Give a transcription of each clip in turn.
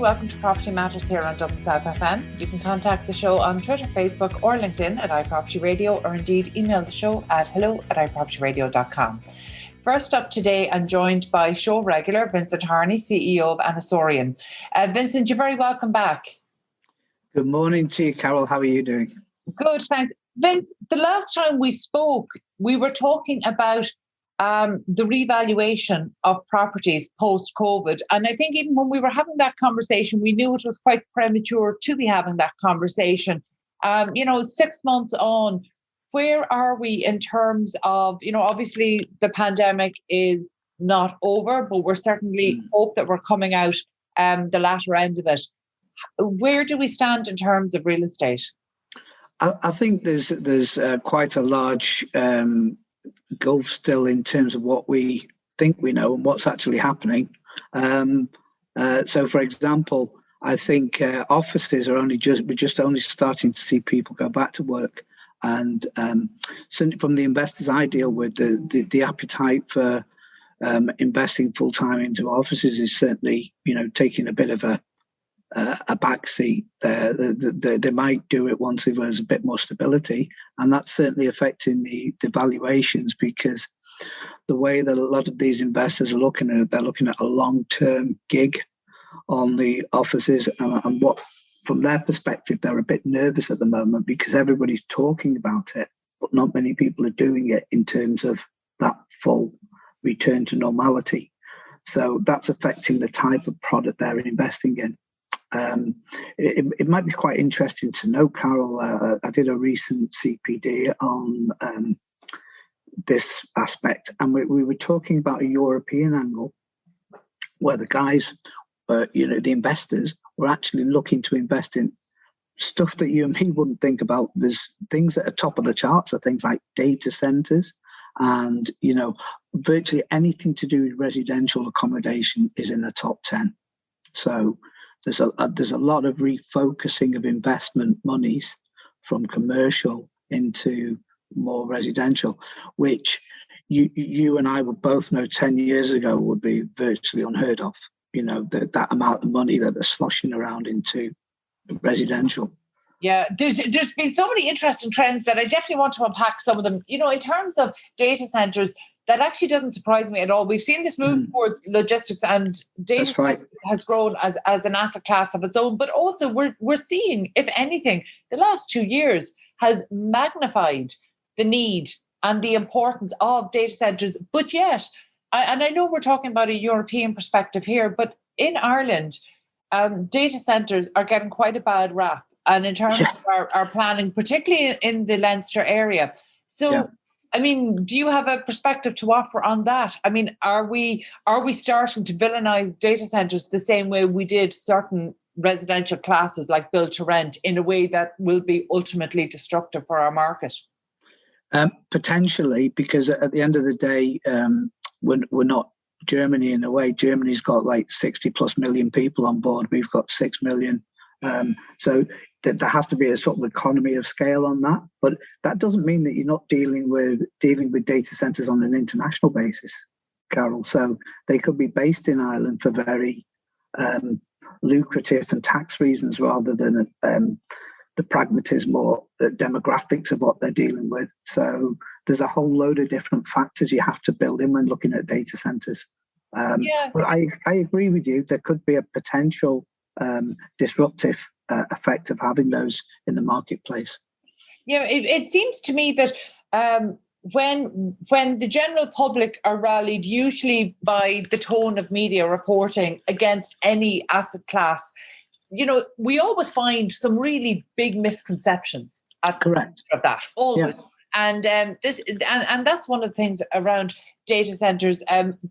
welcome to Property Matters here on Dublin South FM. You can contact the show on Twitter, Facebook or LinkedIn at iPropertyRadio, or indeed email the show at hello@iPropertyRadio.com. First up today, I'm joined by show regular Vincent Harney, CEO of Anasorian. Vincent, you're very welcome back. Good morning to you, Carol. How are you doing? Good, thanks. Vince, the last time we spoke, we were talking about the revaluation of properties post-COVID. And I think even when we were having that conversation, we knew it was quite premature to be having that conversation. 6 months on, where are we in terms of, obviously the pandemic is not over, but we're certainly hope that we're coming out the latter end of it. Where do we stand in terms of real estate? I think there's quite a large gulf still in terms of what we think we know and what's actually happening. So, for example, I think offices are we're just only starting to see people go back to work, and certainly from the investors I deal with, the appetite for investing full time into offices is certainly taking a bit of a backseat. They might do it once there's a bit more stability, and that's certainly affecting the valuations, because the way that a lot of these investors are looking at it, they're looking at a long-term gig on the offices, and what, from their perspective, they're a bit nervous at the moment because everybody's talking about it, but not many people are doing it in terms of that full return to normality. So that's affecting the type of product they're investing in. It might be quite interesting to know, Carol, I did a recent CPD on this aspect, and we were talking about a European angle where the guys, the investors, were actually looking to invest in stuff that you and me wouldn't think about. There's things that are top of the charts, are things like data centers, and virtually anything to do with residential accommodation is in the top 10. So there's a lot of refocusing of investment monies from commercial into more residential, which you and I would both know 10 years ago would be virtually unheard of. That amount of money that they're sloshing around into residential. Yeah, there's been so many interesting trends that I definitely want to unpack some of them. In terms of data centers, that actually doesn't surprise me at all. We've seen this move towards logistics, and data has grown as an asset class of its own. But also we're seeing, if anything, the last 2 years has magnified the need and the importance of data centers. But yet, and I know we're talking about a European perspective here, but in Ireland, data centers are getting quite a bad rap. And in terms of our planning, particularly in the Leinster area. So, yeah. I mean, do you have a perspective to offer on that? I mean, are we starting to villainize data centers the same way we did certain residential classes like build to rent, in a way that will be ultimately destructive for our market? Potentially, because at the end of the day, we're not Germany in a way. Germany's got like 60 plus million people on board. We've got 6 million. So there has to be a sort of economy of scale on that, but that doesn't mean that you're not dealing with data centers on an international basis, Carol. So they could be based in Ireland for very lucrative and tax reasons, rather than the pragmatism or the demographics of what they're dealing with. So there's a whole load of different factors you have to build in when looking at data centers. But I agree with you. There could be a potential disruptive effect of having those in the marketplace. Yeah, it seems to me that when the general public are rallied, usually by the tone of media reporting against any asset class, we always find some really big misconceptions at the center of that. Always. Yeah. And and that's one of the things around data centers.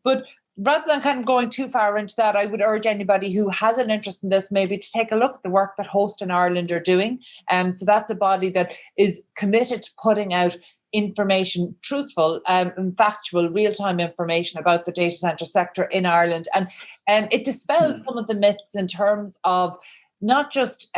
But rather than kind of going too far into that, I would urge anybody who has an interest in this maybe to take a look at the work that Host in Ireland are doing. So that's a body that is committed to putting out information, truthful and factual, real-time information about the data centre sector in Ireland. And it dispels some of the myths in terms of not just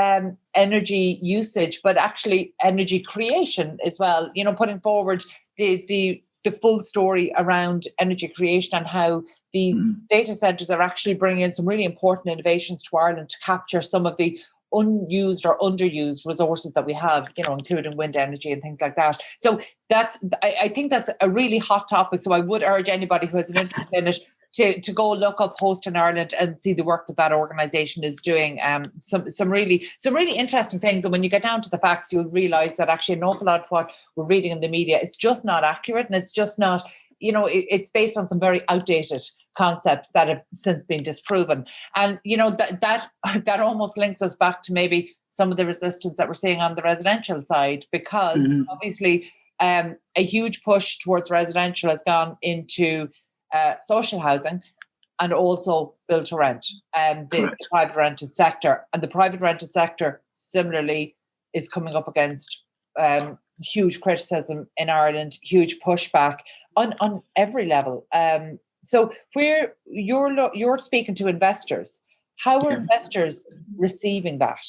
energy usage, but actually energy creation as well. Putting forward the the full story around energy creation and how these data centres are actually bringing in some really important innovations to Ireland to capture some of the unused or underused resources that we have, including wind energy and things like that. So I think that's a really hot topic. So I would urge anybody who has an interest in it to go look up Host in Ireland and see the work that organisation is doing. Some really interesting things. And when you get down to the facts, you'll realise that actually an awful lot of what we're reading in the media is just not accurate, and it's just not, it's based on some very outdated concepts that have since been disproven. And, that almost links us back to maybe some of the resistance that we're seeing on the residential side, because obviously a huge push towards residential has gone into social housing and also build to rent, the private rented sector. And the private rented sector similarly is coming up against huge criticism in Ireland, huge pushback on every level. So where you're speaking to investors, how are investors receiving that?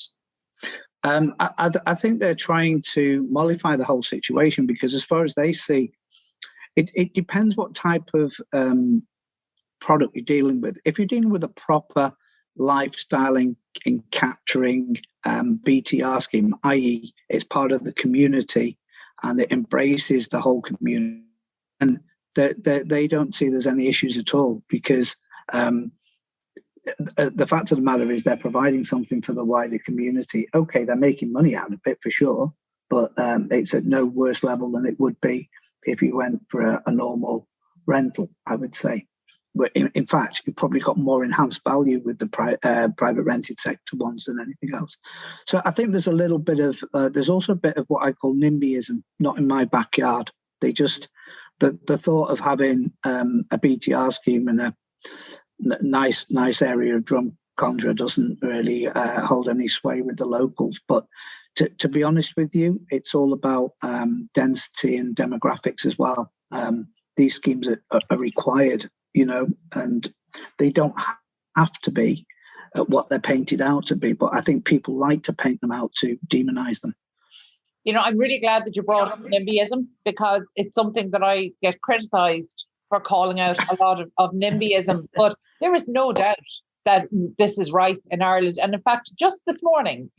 I think they're trying to mollify the whole situation, because as far as they see, it depends what type of product you're dealing with. If you're dealing with a proper lifestyle in capturing BTR scheme, i.e. it's part of the community and it embraces the whole community, and they don't see there's any issues at all, because the fact of the matter is they're providing something for the wider community. Okay, they're making money out of it for sure, but it's at no worse level than it would be if you went for a normal rental, I would say. But in fact, you've probably got more enhanced value with the private rented sector ones than anything else. So I think there's a little bit of, there's also a bit of what I call NIMBYism, not in my backyard. They just, the thought of having a BTR scheme in a nice area of Drumcondra doesn't really hold any sway with the locals. But to be honest with you, it's all about density and demographics as well. These schemes are required, and they don't have to be what they're painted out to be. But I think people like to paint them out to demonize them. I'm really glad that you brought up NIMBYism, because it's something that I get criticised for calling out a lot of NIMBYism. But there is no doubt that this is rife in Ireland. And in fact, just this morning,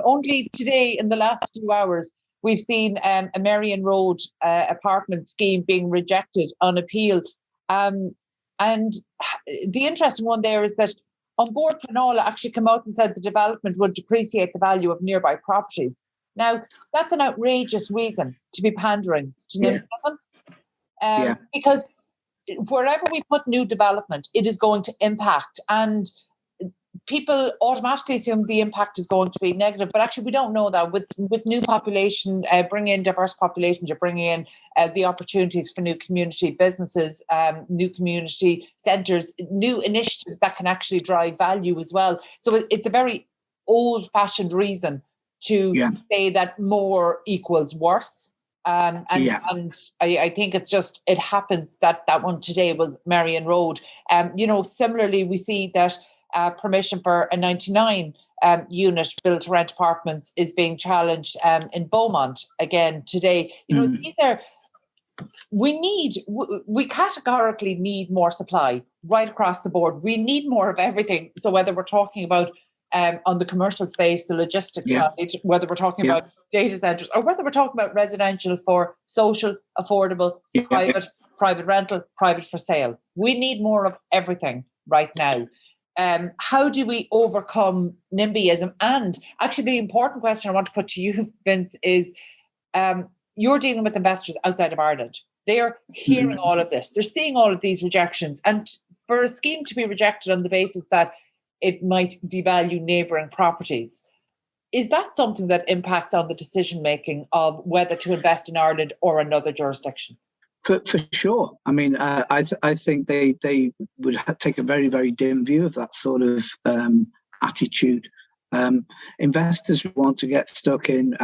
only today in the last few hours, we've seen a Marion Road apartment scheme being rejected on appeal. And the interesting one there is that On Board Pleanála actually came out and said the development would depreciate the value of nearby properties. Now, that's an outrageous reason to be pandering to NIMBYism, because wherever we put new development, it is going to impact, and people automatically assume the impact is going to be negative, but actually we don't know that. With new population, bringing in diverse populations, you're bringing in the opportunities for new community businesses, new community centres, new initiatives that can actually drive value as well. So it's a very old-fashioned reason to say that more equals worse. And I think it's just, it happens that one today was Marion Road. Similarly, we see that permission for a 99 unit built to rent apartments is being challenged in Beaumont again today. These are, we categorically need more supply right across the board. We need more of everything. So whether we're talking about on the commercial space, the logistics side, whether we're talking about data centres, or whether we're talking about residential for social, affordable, private rental, private for sale. We need more of everything right now. How do we overcome NIMBYism? And actually the important question I want to put to you, Vince, is you're dealing with investors outside of Ireland. They're hearing all of this. They're seeing all of these rejections. And for a scheme to be rejected on the basis that it might devalue neighbouring properties, is that something that impacts on the decision-making of whether to invest in Ireland or another jurisdiction? For sure. I mean, I think they would take a very, very dim view of that sort of attitude. Investors want to get stuck in.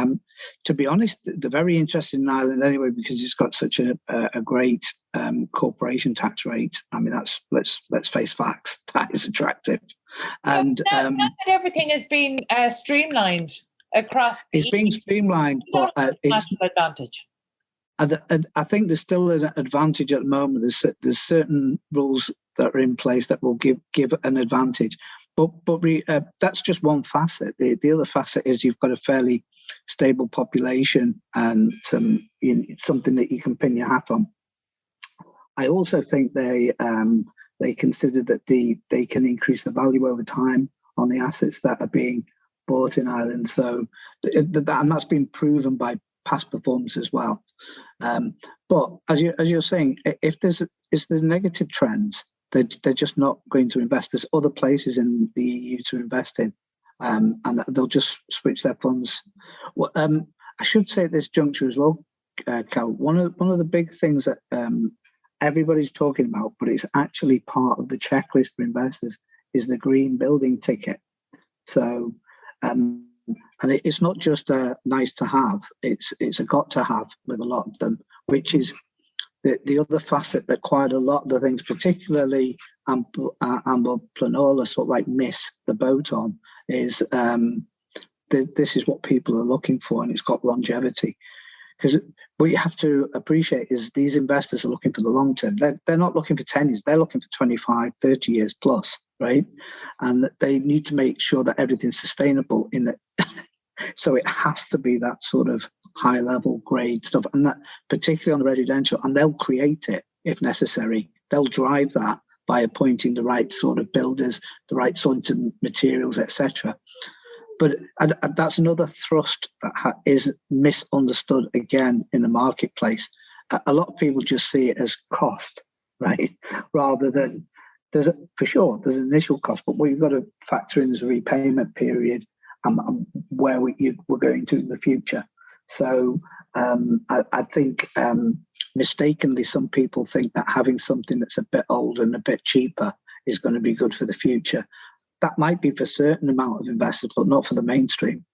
To be honest, they're very interested in Ireland anyway, because it's got such a great corporation tax rate. I mean, let's face facts. That is attractive. And not that everything has been streamlined across. It's being streamlined, but it's national advantage. I think there's still an advantage at the moment. There's certain rules that are in place that will give an advantage, but that's just one facet. The other facet is you've got a fairly stable population and something that you can pin your hat on. I also think they consider that they can increase the value over time on the assets that are being bought in Ireland. So and that's been proven by past performance as well. But as you're saying, if there's negative trends, they're just not going to invest. There's other places in the EU to invest in, and they'll just switch their funds. Well, I should say at this juncture as well, Cal, one of the big things that everybody's talking about, but it's actually part of the checklist for investors, is the green building ticket. So, and it's not just a nice to have; it's a got to have with a lot of them, which is the other facet that quite a lot of the things, particularly Amber Planola, sort of like miss the boat on, is this is what people are looking for, and it's got longevity. Because what you have to appreciate is these investors are looking for the long term. They're not looking for 10 years. They're looking for 25, 30 years plus, right? And they need to make sure that everything's sustainable in the so it has to be that sort of high level grade stuff, and that particularly on the residential, and they'll create it if necessary. They'll drive that by appointing the right sort of builders, the right sort of materials, etc. But that's another thrust that is misunderstood again in the marketplace. A lot of people just see it as cost, right? Rather than there's an initial cost, but what you've got to factor in is a repayment period and where we're going to in the future. So I think mistakenly some people think that having something that's a bit older and a bit cheaper is going to be good for the future. That might be for a certain amount of investors, but not for the mainstream.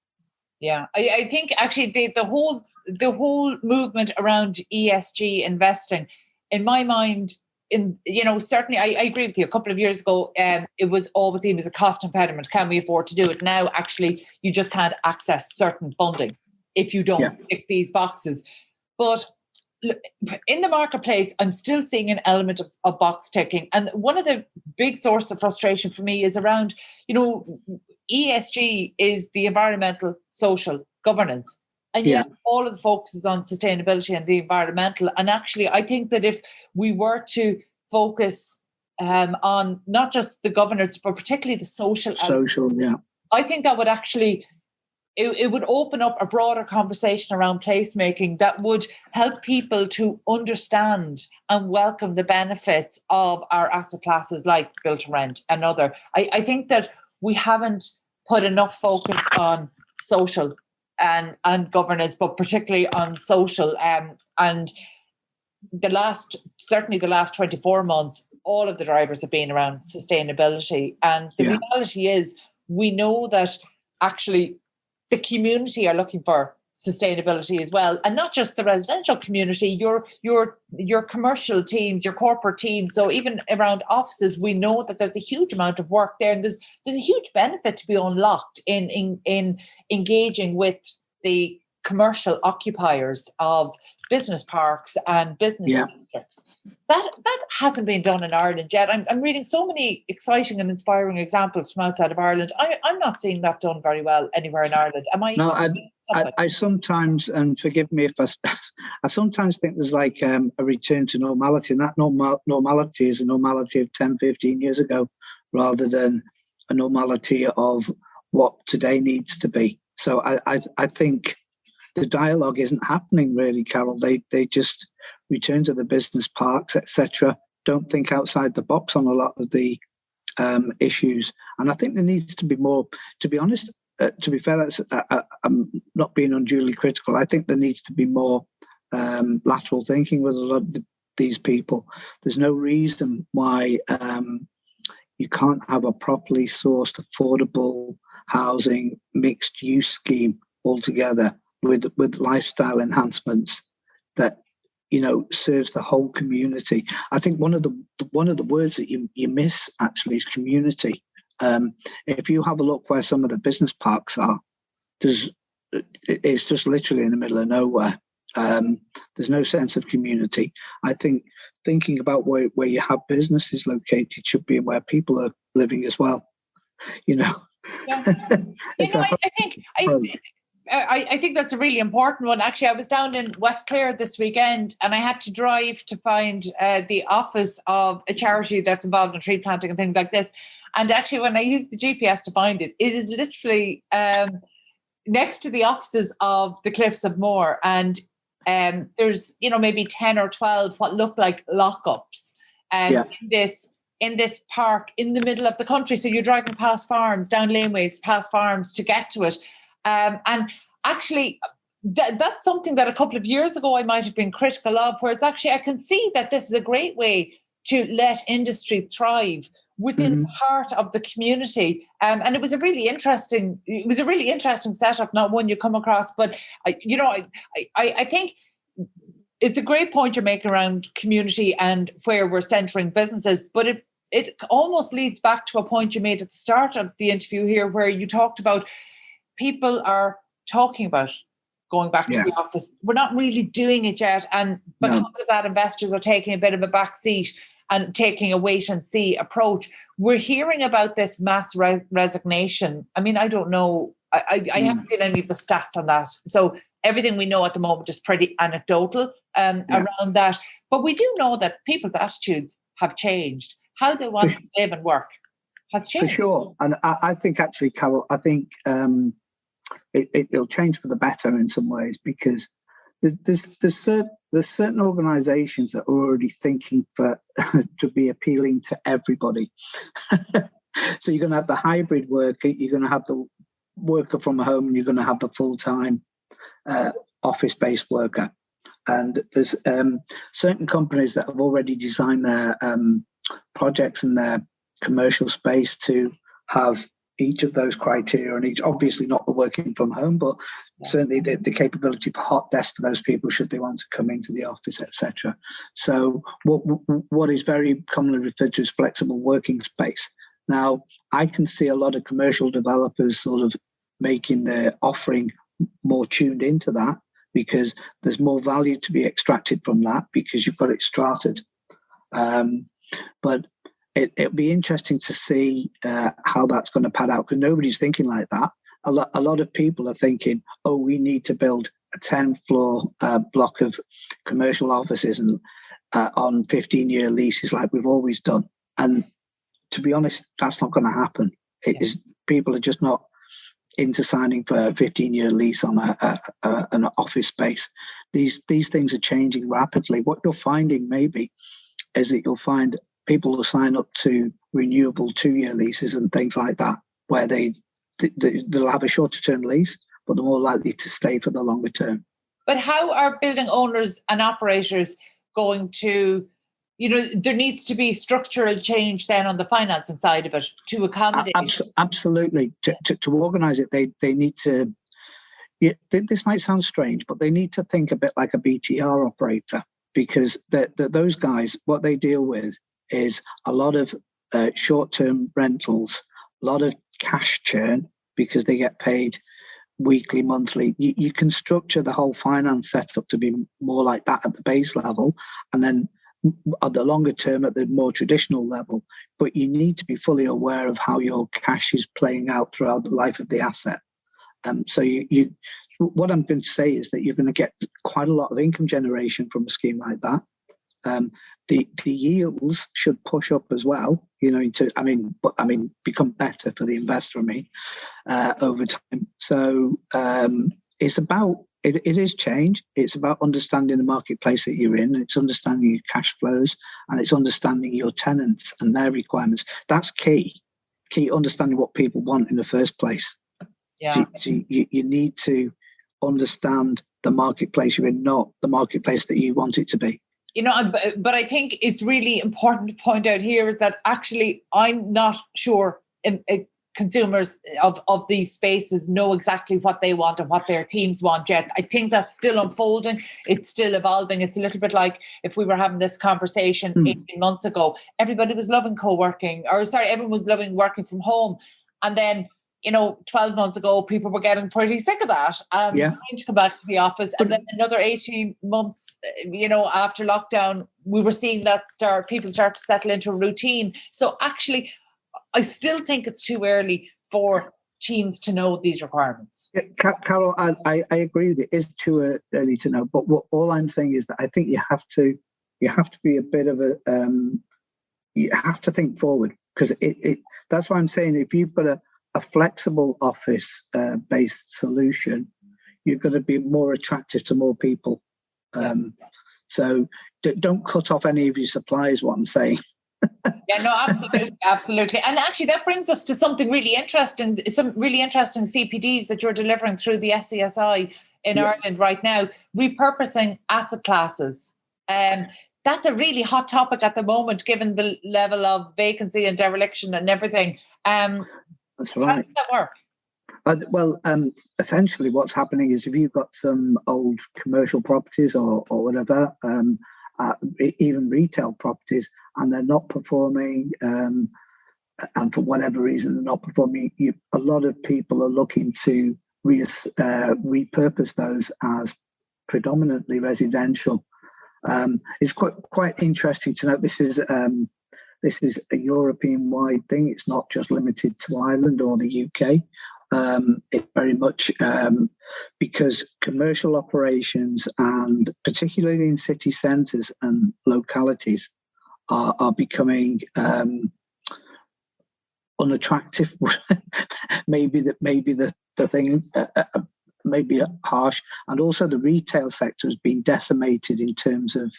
Yeah, I think actually the whole movement around ESG investing, in my mind, certainly I agree with you. A couple of years ago, it was always seen as a cost impediment. Can we afford to do it? Now, actually, you just can't access certain funding if you don't tick these boxes. But in the marketplace, I'm still seeing an element of box ticking. And one of the big sources of frustration for me is around, ESG is the environmental, social governance. And yet all of the focus is on sustainability and the environmental. And actually, I think that if we were to focus on not just the governance, but particularly the social, I think that would actually... It would open up a broader conversation around placemaking that would help people to understand and welcome the benefits of our asset classes like build to rent and other. I think that we haven't put enough focus on social and governance, but particularly on social. And the last 24 months, all of the drivers have been around sustainability. And the reality is, we know that actually the community are looking for sustainability as well, and not just the residential community, your commercial teams, your corporate teams. So even around offices, we know that there's a huge amount of work there, and there's a huge benefit to be unlocked in engaging with the commercial occupiers of business parks and business districts. That hasn't been done in Ireland yet. I'm reading so many exciting and inspiring examples from outside of Ireland. I'm not seeing that done very well anywhere in Ireland. Am I? No, I sometimes, and forgive me if I sometimes think there's like a return to normality, and that normality is a normality of 10, 15 years ago, rather than a normality of what today needs to be. So I think the dialogue isn't happening really, Carol. They just return to the business parks, etc. Don't think outside the box on a lot of the issues. And I think there needs to be more, to be honest, to be fair, I'm not being unduly critical. I think there needs to be more lateral thinking with a lot of these people. There's no reason why you can't have a properly sourced, affordable housing mixed use scheme altogether with lifestyle enhancements that serves the whole community. I think one of the words that you miss actually is community. If you have a look where some of the business parks are, it's just literally in the middle of nowhere. There's no sense of community. I think thinking about where you have businesses located should be where people are living as well. Yeah. I think that's a really important one. Actually, I was down in West Clare this weekend, and I had to drive to find the office of a charity that's involved in tree planting and things like this. And actually, when I used the GPS to find it, it is literally next to the offices of the Cliffs of Moher. And there's, maybe 10 or 12 what look like lockups in this park in the middle of the country. So you're driving past farms, down laneways, past farms to get to it. And actually, that's something that a couple of years ago I might have been critical of, where it's actually, I can see that this is a great way to let industry thrive within the heart of the community. And it was a really interesting setup, not one you come across. But, I think it's a great point you're making around community and where we're centering businesses. But it almost leads back to a point you made at the start of the interview here, where you talked about people are talking about going back to the office. We're not really doing it yet. And because of that, investors are taking a bit of a back seat and taking a wait and see approach. We're hearing about this mass resignation. I mean, I don't know. I haven't seen any of the stats on that. So everything we know at the moment is pretty anecdotal around that. But we do know that people's attitudes have changed. How they want to live and work has changed. For sure. And I think actually, Carol, it'll change for the better in some ways, because there's certain organisations that are already thinking to be appealing to everybody. So you're going to have the hybrid worker, you're going to have the worker from home, and you're going to have the full-time office-based worker. And there's certain companies that have already designed their projects and their commercial space to have each of those criteria, and each, obviously not the working from home, but certainly the capability for hot desk for those people should they want to come into the office, etc. So what is very commonly referred to as flexible working space. Now, I can see a lot of commercial developers sort of making their offering more tuned into that, because there's more value to be extracted from that because you've got it strated. But it'll be interesting to see how that's going to pan out, because nobody's thinking like that. A lot of people are thinking, oh, we need to build a 10-floor block of commercial offices and on 15-year leases like we've always done. And to be honest, that's not going to happen. People are just not into signing for a 15-year lease on an office space. These things are changing rapidly. What you're finding maybe is that you'll find people will sign up to renewable 2-year leases and things like that, where they'll have a shorter term lease, but they're more likely to stay for the longer term. But how are building owners and operators going to, there needs to be structural change then on the financing side of it to accommodate? Absolutely. To organise it, they need to, this might sound strange, but they need to think a bit like a BTR operator, because those guys, what they deal with is a lot of short-term rentals, a lot of cash churn, because they get paid weekly, monthly. You can structure the whole finance setup to be more like that at the base level, and then at the longer term at the more traditional level. But you need to be fully aware of how your cash is playing out throughout the life of the asset. So what I'm going to say is that you're going to get quite a lot of income generation from a scheme like that. The yields should push up as well, become better for the investor, over time. So it's about, it is change. It's about understanding the marketplace that you're in. It's understanding your cash flows, and it's understanding your tenants and their requirements. That's key understanding what people want in the first place. Yeah. You need to understand the marketplace you're in, not the marketplace that you want it to be. But I think it's really important to point out here is that actually I'm not sure consumers of these spaces know exactly what they want and what their teams want yet. I think that's still unfolding. It's still evolving. It's a little bit like if we were having this conversation 18 months ago, everybody was loving everyone was loving working from home. And then 12 months ago, people were getting pretty sick of that. Trying to come back to the office. And then another 18 months, after lockdown, we were seeing that people start to settle into a routine. So actually, I still think it's too early for teams to know these requirements. Yeah, Carol, I agree with it. It is too early to know. But all I'm saying is that I think you have to be a bit of you have to think forward, because that's why I'm saying if you've got a flexible office based solution, you're going to be more attractive to more people. So don't cut off any of your suppliers, what I'm saying. Yeah, no, absolutely. And actually that brings us to something really interesting, some really interesting CPDs that you're delivering through the SCSI in Ireland right now, repurposing asset classes. That's a really hot topic at the moment, given the level of vacancy and dereliction and everything. That's right. How does that work? Essentially what's happening is if you've got some old commercial properties or whatever, even retail properties, and they're not performing, and for whatever reason they're not performing, a lot of people are looking to repurpose those as predominantly residential. It's quite interesting to note this is a European-wide thing. It's not just limited to Ireland or the UK. It's very much because commercial operations, and particularly in city centres and localities, are becoming unattractive. maybe the thing. Maybe harsh, and also the retail sector has been decimated in terms of,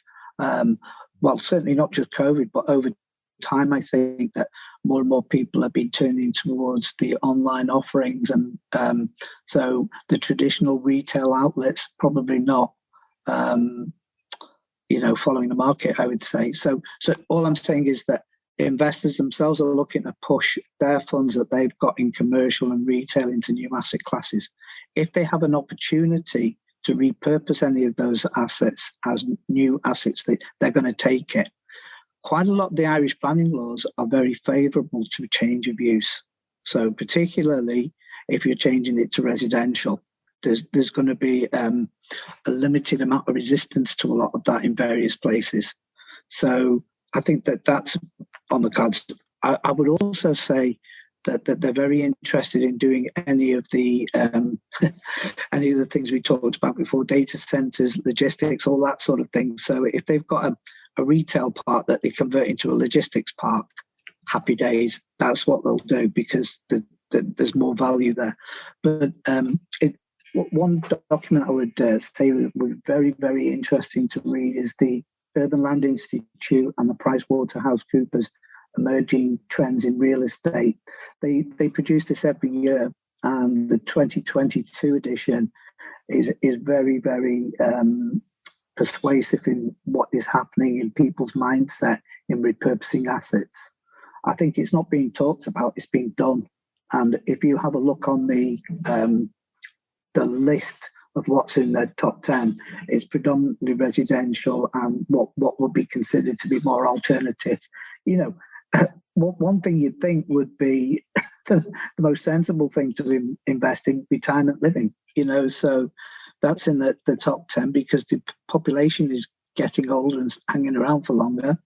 certainly not just COVID, but over time, I think that more and more people have been turning towards the online offerings, and so the traditional retail outlets probably not, following the market, I would say. So all I'm saying is that investors themselves are looking to push their funds that they've got in commercial and retail into new asset classes. If they have an opportunity to repurpose any of those assets as new assets, they're going to take it. Quite a lot of the Irish planning laws are very favourable to change of use. So particularly if you're changing it to residential, there's going to be a limited amount of resistance to a lot of that in various places. So I think that's on the cards. I would also say that they're very interested in doing any of the things we talked about before, data centres, logistics, all that sort of thing. So if they've got a retail park that they convert into a logistics park, happy days. That's what they'll do, because there's more value there. But one document I would say would be very, very interesting to read is the Urban Land Institute and the PricewaterhouseCoopers Emerging Trends in Real Estate. They produce this every year, and the 2022 edition is very, very persuasive in what is happening in people's mindset in repurposing assets. I think it's not being talked about, it's being done. And if you have a look on the list of what's in the top 10, it's predominantly residential and what would be considered to be more alternative. One thing you'd think would be the most sensible thing to invest in retirement living, so that's in the top 10 because the population is getting older and hanging around for longer.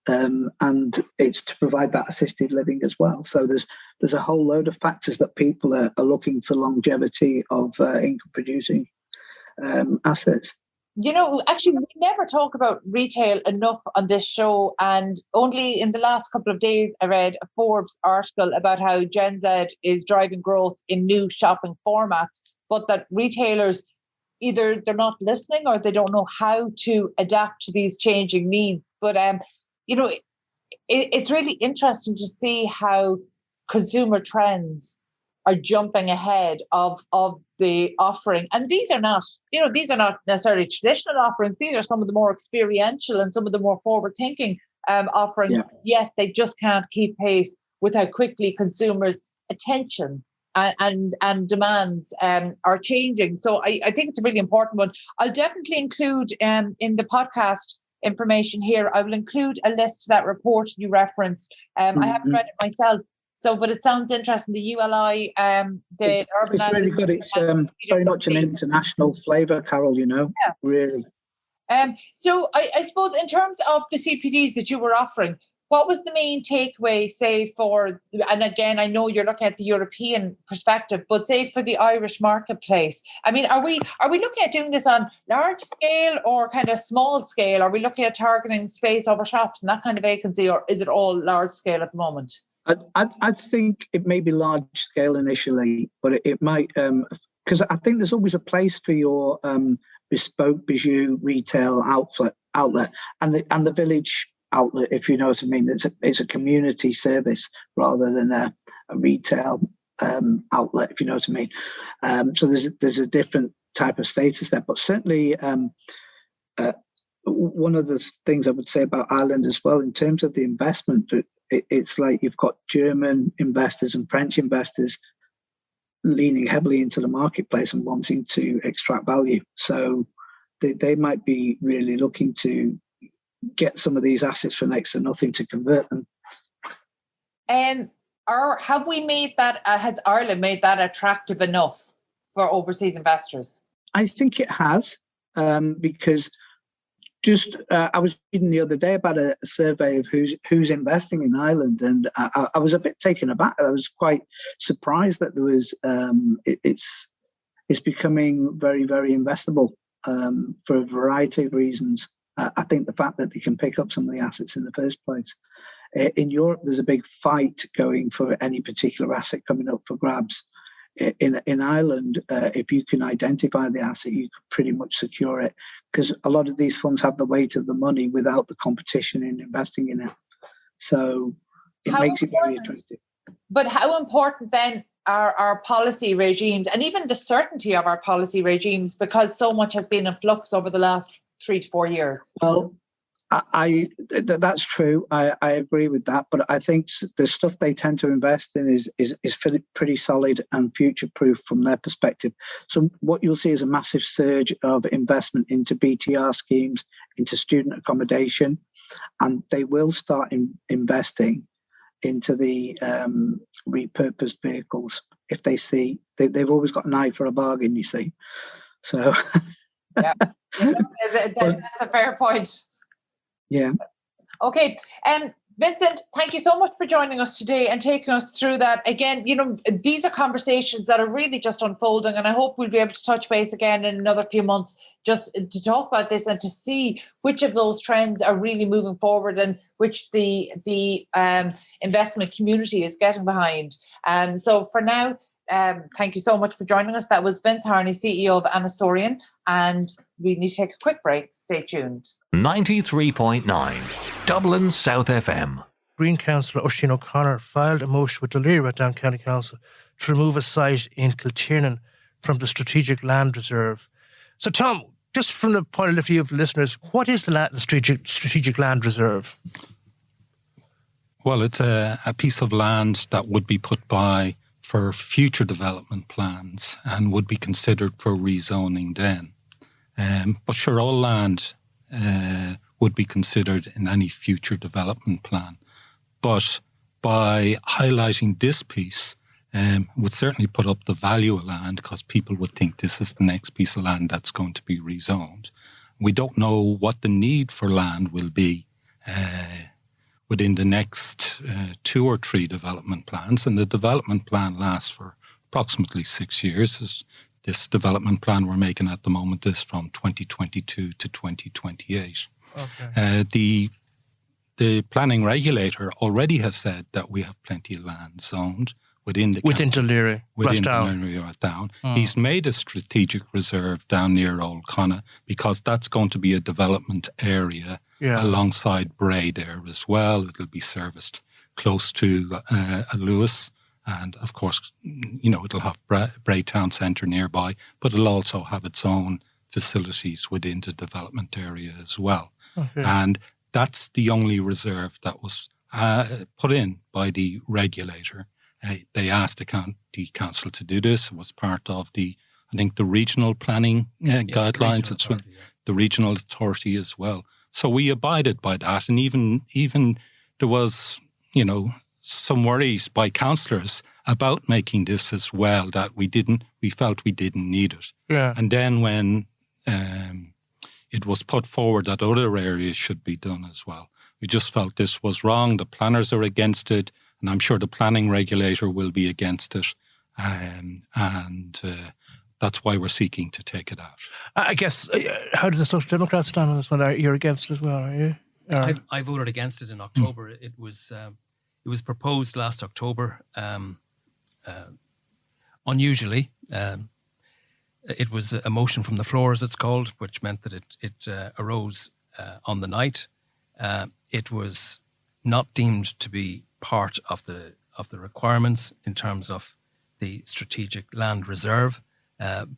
And it's to provide that assisted living as well. So there's a whole load of factors that people are looking for longevity of income producing assets. Actually, we never talk about retail enough on this show. And only in the last couple of days, I read a Forbes article about how Gen Z is driving growth in new shopping formats, but that retailers, either they're not listening or they don't know how to adapt to these changing needs. But, it's really interesting to see how consumer trends are jumping ahead of the offering. And these are not necessarily traditional offerings. These are some of the more experiential and some of the more forward-thinking offerings. Yeah. Yet they just can't keep pace with how quickly consumers' attention and demands are changing. So I think it's a really important one. I'll definitely include in the podcast information here, I will include a list to that report you referenced. I haven't read it myself, So, but it sounds interesting. The ULI, it's really good. It's very much an international flavour, Carol. Really. So I suppose in terms of the CPDs that you were offering, what was the main takeaway, say, and again, I know you're looking at the European perspective, but say for the Irish marketplace, I mean, are we looking at doing this on large scale or kind of small scale? Are we looking at targeting space over shops and that kind of vacancy, or is it all large scale at the moment? I think it may be large scale initially, but it might, because I think there's always a place for your bespoke bijou retail outlet and the village outlet, if you know what I mean. It's a community service rather than a retail outlet, if you know what I mean. So there's a different type of status there, but certainly one of the things I would say about Ireland as well in terms of the investment, it's like you've got German investors and French investors leaning heavily into the marketplace and wanting to extract value. So they might be really looking to get some of these assets for next to nothing to convert them. Have we made that, has Ireland made that attractive enough for overseas investors? I think it has, because I was reading the other day about a survey of who's investing in Ireland, and I was a bit taken aback. I was quite surprised that there was it's becoming very, very investable for a variety of reasons. I think the fact that they can pick up some of the assets in the first place. In Europe, there's a big fight going for any particular asset coming up for grabs. In Ireland, if you can identify the asset, you can pretty much secure it, because a lot of these funds have the weight of the money without the competition in investing in it. So it makes it very interesting. But how important then are our policy regimes and even the certainty of our policy regimes, because so much has been in flux over the last 3 to 4 years? Well, that's true. I agree with that, but I think the stuff they tend to invest in is pretty solid and future-proof from their perspective. So what you'll see is a massive surge of investment into BTR schemes, into student accommodation, and they will start investing into the repurposed vehicles if they see they've always got an eye for a bargain. You see, so yeah, that's a fair point. Yeah. Okay. Vincent, thank you so much for joining us today and taking us through that. Again, these are conversations that are really just unfolding, and I hope we'll be able to touch base again in another few months just to talk about this and to see which of those trends are really moving forward and which the investment community is getting behind. So for now, thank you so much for joining us. That was Vince Harney, CEO of Anasorian, and we need to take a quick break. Stay tuned. 93.9 Dublin South FM. Green Councillor Oisin O'Connor filed a motion with Dun Laoghaire-Rathdown County Council to remove a site in Kiltiernan from the Strategic Land Reserve. So, Tom, just from the point of view of listeners, what is the Strategic Land Reserve? Well, it's a piece of land that would be put by for future development plans and would be considered for rezoning then. But sure, all land would be considered in any future development plan. But by highlighting this piece, would certainly put up the value of land, because people would think this is the next piece of land that's going to be rezoned. We don't know what the need for land will be within the next 2 or 3 development plans, and the development plan lasts for approximately 6 years. This development plan we're making at the moment is from 2022 to 2028. Okay. The planning regulator already has said that we have plenty of land zoned within Dun Laoghaire-Rathdown. He's made a strategic reserve down near Old Connacht, because that's going to be a development area alongside Bray there as well. It'll be serviced close to Lewis, and of course, it'll have Bray Town Centre nearby, but it'll also have its own facilities within the development area as well. Okay. And that's the only reserve that was put in by the regulator. They asked the county council to do this. It was part of the regional planning guidelines. It's the regional authority as well. So we abided by that, and even there was, some worries by councillors about making this as well, that we felt we didn't need it. Yeah. And then when it was put forward that other areas should be done as well, we just felt this was wrong. The planners are against it, and I'm sure the planning regulator will be against it. And that's why we're seeking to take it out. I guess, how does the Social Democrats stand on this one? You're against it as well, are you? I voted against it in October. It was proposed last October. Unusually, it was a motion from the floor, as it's called, which meant that it arose on the night. It was not deemed to be part of the requirements in terms of the strategic land reserve.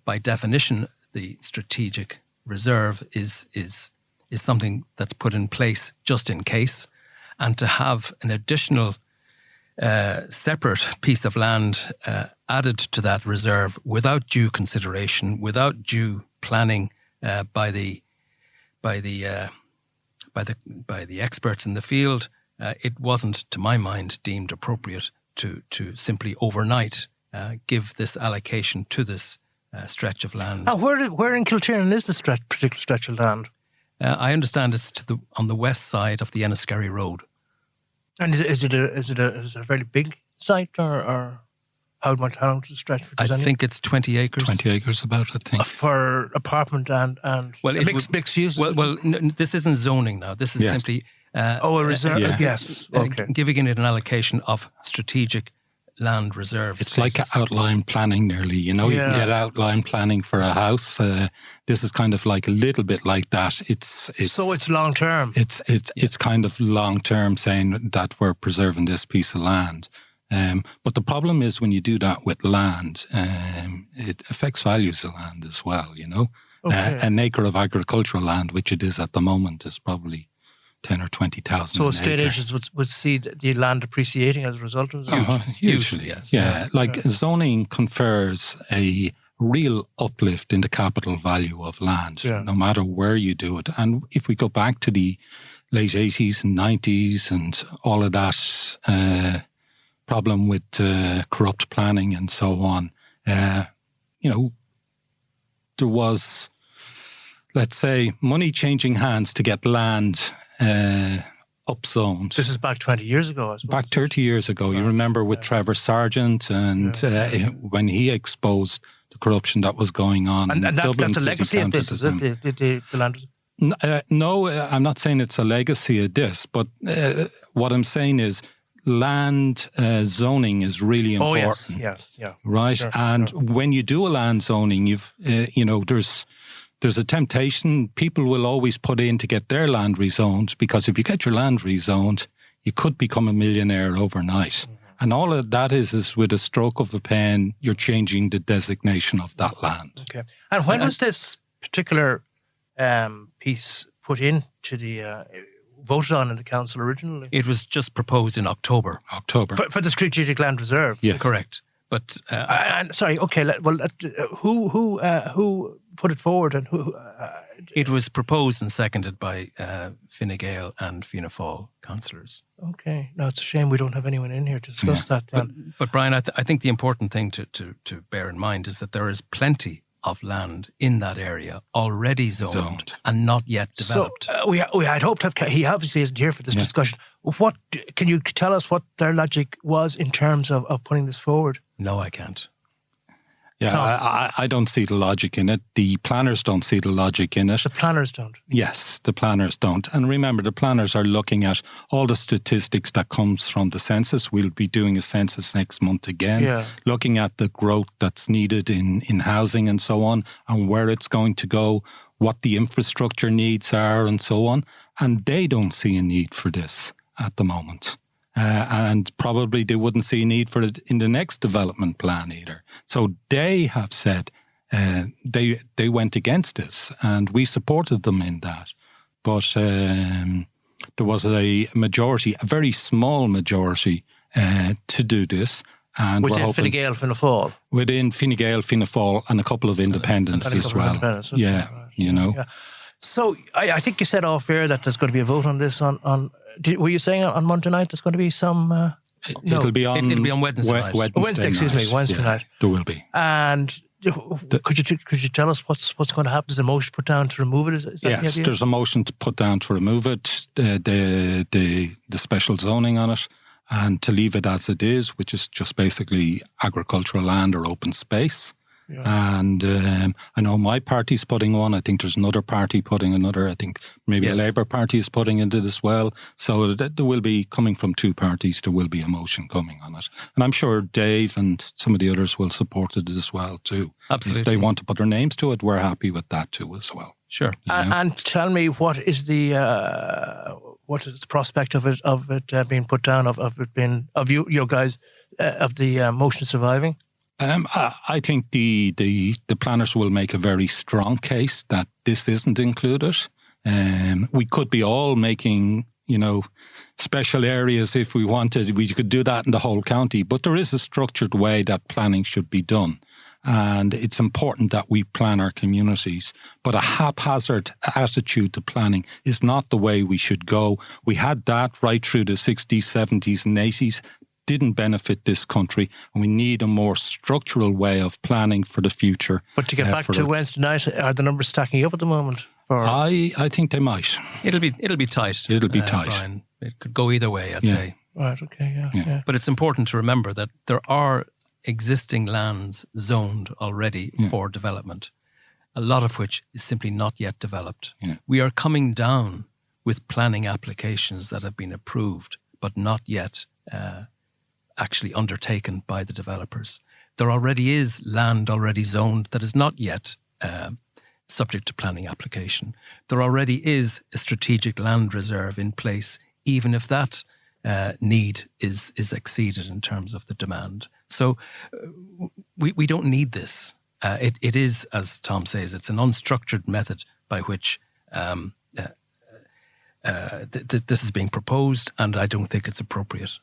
By definition, the strategic reserve is something that's put in place just in case, and to have an additional separate piece of land added to that reserve without due consideration, without due planning by the experts in the field, it wasn't, to my mind, deemed appropriate to simply overnight give this allocation to this stretch of land. And where in Kiltiernan is this particular stretch of land? I understand it's on the west side of the Enniskerry Road. And is it a very big site, or how much does it stretch? I think it's 20 acres. 20 acres about, I think. For apartment and mixed use? Well, this isn't zoning now. This is simply... a reserve? Yes. Okay. Giving it an allocation of strategic land reserve. It's like outline planning nearly, you know. You can get outline planning for a house. This is kind of like a little bit like that. So it's long term. It's kind of long term, saying that we're preserving this piece of land. But the problem is when you do that with land, it affects values of land as well, you know. Okay. An acre of agricultural land, which it is at the moment, is probably 10 or 20,000. So estate agents would see the land appreciating as a result of that? Usually, yes. Yeah, zoning confers a real uplift in the capital value of land, no matter where you do it. And if we go back to the late 80s and 90s and all of that problem with corrupt planning and so on, you know, there was, let's say, money changing hands to get land upzoned. This is back 20 years ago, I suppose. Back 30 years ago. You remember with Trevor Sargent and when he exposed the corruption that was going on. And that's a legacy of this, is it? The land? No, I'm not saying it's a legacy of this, but what I'm saying is land zoning is really important. Oh, yes. Yeah. Right? When you do a land zoning, there's a temptation. People will always put in to get their land rezoned, because if you get your land rezoned, you could become a millionaire overnight. Mm-hmm. And all of that is with a stroke of a pen, you're changing the designation of that land. Okay. And when was this particular piece put into the voted on in the council originally? It was just proposed in October. For the strategic land reserve. Yes, correct. But sorry. Okay. Who put it forward, and who? It was proposed and seconded by Fine Gael and Fianna Fáil councillors. Okay. No, it's a shame we don't have anyone in here to discuss that. Then. But Brian, I think the important thing to bear in mind is that there is plenty of land in that area already zoned and not yet developed. So we had hoped to have. He obviously isn't here for this discussion. What can you tell us what their logic was in terms of putting this forward? No, I can't. Yeah, I don't see the logic in it. The planners don't see the logic in it. The planners don't? Yes, the planners don't. And remember, the planners are looking at all the statistics that comes from the census. We'll be doing a census next month again, looking at the growth that's needed in housing and so on, and where it's going to go, what the infrastructure needs are and so on. And they don't see a need for this at the moment. And probably they wouldn't see a need for it in the next development plan either. So they have said they went against this, and we supported them in that. But there was a majority, a very small majority, to do this. And within Fine Gael, Fianna Fáil? Within Fine Gael, Fianna Fáil, and a couple of independents as well. Okay. Yeah, you know. Yeah. So I think you said off air that there's going to be a vote on this on were you saying on Monday night there's going to be some... It'll be on Wednesday night. Wednesday night. There will be. And could you tell us what's going to happen? Is the motion put down to remove it? Is that the idea? There's a motion to put down to remove it, the special zoning on it, and to leave it as it is, which is just basically agricultural land or open space. Yeah. And I know my party's putting one. I think there's another party putting another. I think maybe the Labour Party is putting it as well. So there will be, coming from two parties, there will be a motion coming on it. And I'm sure Dave and some of the others will support it as well too. Absolutely. If they want to put their names to it, we're happy with that too as well. Sure. And tell me, what is the prospect of it being put down, of you guys, of the motion surviving? I think the planners will make a very strong case that this isn't included. We could be all making, special areas if we wanted. We could do that in the whole county, but there is a structured way that planning should be done. And it's important that we plan our communities. But a haphazard attitude to planning is not the way we should go. We had that right through the 60s, 70s and 80s. Didn't benefit this country, and we need a more structural way of planning for the future. But to get back to Wednesday night, are the numbers stacking up at the moment? I think they might. It'll be tight. It'll be tight. Brian. It could go either way, I'd say. Right. Okay. Yeah. But it's important to remember that there are existing lands zoned already for development, a lot of which is simply not yet developed. Yeah. We are coming down with planning applications that have been approved, but not yet actually undertaken by the developers. There already is land already zoned that is not yet subject to planning application. There already is a strategic land reserve in place, even if that need is exceeded in terms of the demand. So we don't need this. It is, as Tom says, it's an unstructured method by which this is being proposed, and I don't think it's appropriate.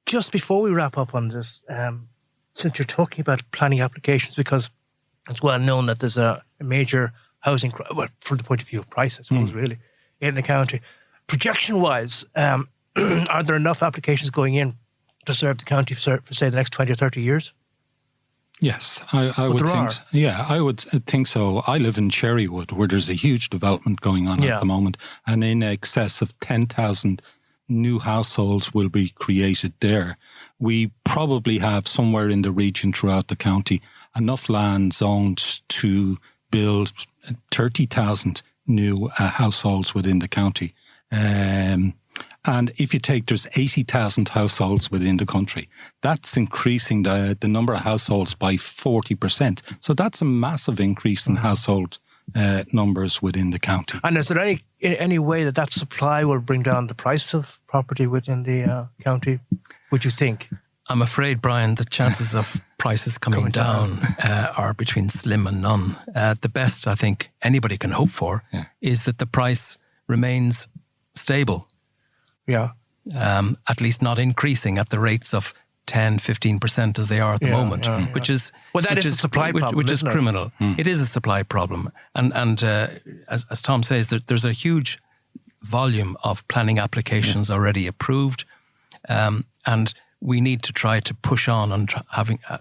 Just before we wrap up on this, since you're talking about planning applications, because it's well known that there's a major housing, from the point of view of price, I suppose, really, in the county. Projection-wise, are there enough applications going in to serve the county for say, the next 20 or 30 years? Yes, I would think so. Yeah, I would think so. I live in Cherrywood, where there's a huge development going on at the moment, and in excess of 10,000 new households will be created there. We probably have somewhere in the region throughout the county enough land zoned to build 30,000 new households within the county. And if you take, there's 80,000 households within the country. That's increasing the number of households by 40%. So that's a massive increase in household numbers within the county. And is there any way that supply will bring down the price of property within the county, would you think? I'm afraid, Brian, the chances of prices coming down are between slim and none. The best I think anybody can hope for is that the price remains stable. Yeah. At least not increasing at the rates of 10, 15% as they are at the moment, which is a supply problem, which is criminal. It is a supply problem, and as Tom says, there's a huge volume of planning applications already approved, and we need to try to push on and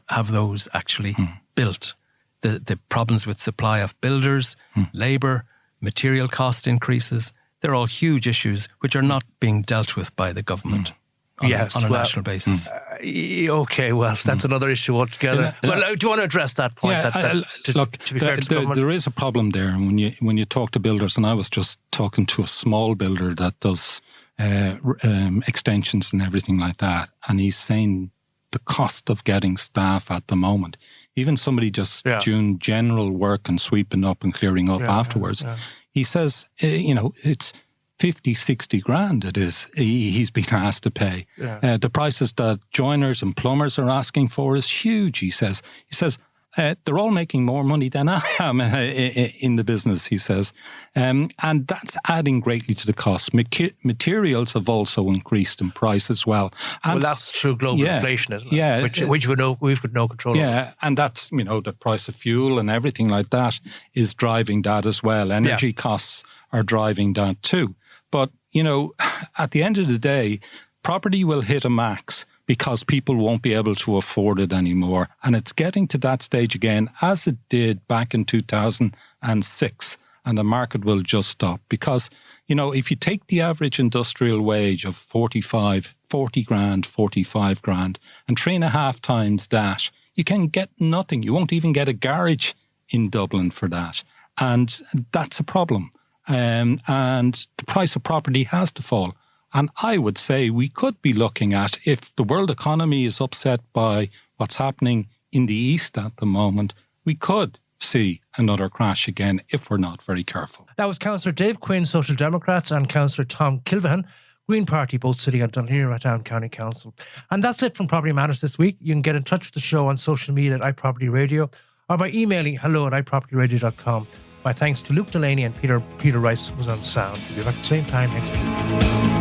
have those actually built. The problems with supply of builders, labour, material cost increases, they're all huge issues which are not being dealt with by the government on a national basis. Okay, well, that's another issue altogether. Well, do you want to address that point? To be fair to the government? There is a problem there. And when you talk to builders, and I was just talking to a small builder that does extensions and everything like that, and he's saying the cost of getting staff at the moment, even somebody just doing general work and sweeping up and clearing up afterwards, he says, it's 50, 60 grand it is he's been asked to pay. The prices that joiners and plumbers are asking for is huge, he says. He says, they're all making more money than I am in the business, he says. And that's adding greatly to the cost. Materials have also increased in price as well. And that's through global inflation, isn't it? Yeah. Which we've got no control over. Yeah, and that's, the price of fuel and everything like that is driving that as well. Energy costs are driving that too. But, at the end of the day, property will hit a max because people won't be able to afford it anymore. And it's getting to that stage again, as it did back in 2006. And the market will just stop because, if you take the average industrial wage of 40 grand, 45 grand, and 3.5 times that, you can get nothing. You won't even get a garage in Dublin for that. And that's a problem. And the price of property has to fall. And I would say we could be looking at, if the world economy is upset by what's happening in the East at the moment, we could see another crash again if we're not very careful. That was Councillor Dave Quinn, Social Democrats, and Councillor Tom Kilvahan, Green Party, both sitting on Dun Laoghaire-Rathdown County Council. And that's it from Property Matters this week. You can get in touch with the show on social media at iPropertyRadio or by emailing hello@iPropertyRadio.com. My thanks to Luke Delaney and Peter Rice was on sound. We'll be back at the same time next week.